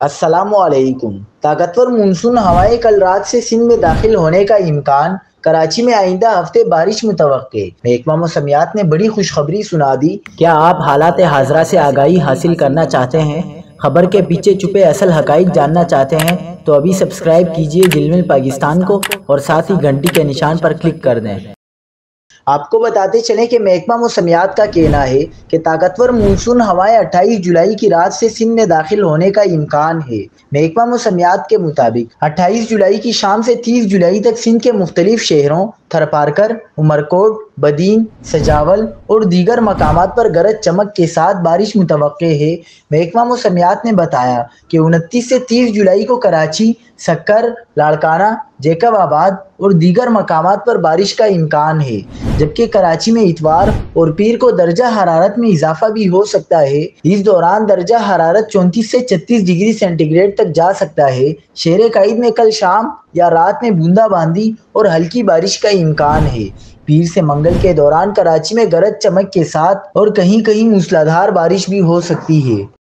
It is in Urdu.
السلام علیکم۔ طاقتور مونسون ہوائیں کل رات سے سندھ میں داخل ہونے کا امکان۔ کراچی میں آئندہ ہفتے بارش متوقع۔ محکمہ موسمیات نے بڑی خوشخبری سنا دی۔ کیا آپ حالات حاضرہ سے آگاہی حاصل کرنا چاہتے ہیں؟ خبر کے پیچھے چھپے اصل حقائق جاننا چاہتے ہیں تو ابھی سبسکرائب کیجئے جل پاکستان کو اور ساتھ ہی گھنٹی کے نشان پر کلک کر دیں۔ آپ کو بتاتے چلیں کہ محکمہ موسمیات کا کہنا ہے کہ طاقتور مونسون ہوائیں 28 جولائی کی رات سے سندھ میں داخل ہونے کا امکان ہے۔ محکمہ موسمیات کے مطابق 28 جولائی کی شام سے 30 جولائی تک سندھ کے مختلف شہروں تھرپارکر، عمرکوٹ، بدین، سجاول اور دیگر مقامات پر گرج چمک کے ساتھ بارش متوقع ہے۔ محکمہ موسمیات نے بتایا کہ 29 سے 30 جولائی کو کراچی، سکر، لاڑکانہ، جیکب آباد اور دیگر مقامات پر بارش کا امکان ہے، جبکہ کراچی میں اتوار اور پیر کو درجہ حرارت میں اضافہ بھی ہو سکتا ہے۔ اس دوران درجہ حرارت 34 سے 36 ڈگری سینٹی گریڈ تک جا سکتا ہے۔ شہر قائد میں کل شام یا رات میں بوندا باندی اور ہلکی بارش کا امکان ہے۔ پیر سے منگل کے دوران کراچی میں گرج چمک کے ساتھ اور کہیں کہیں موسلادھار بارش بھی ہو سکتی ہے۔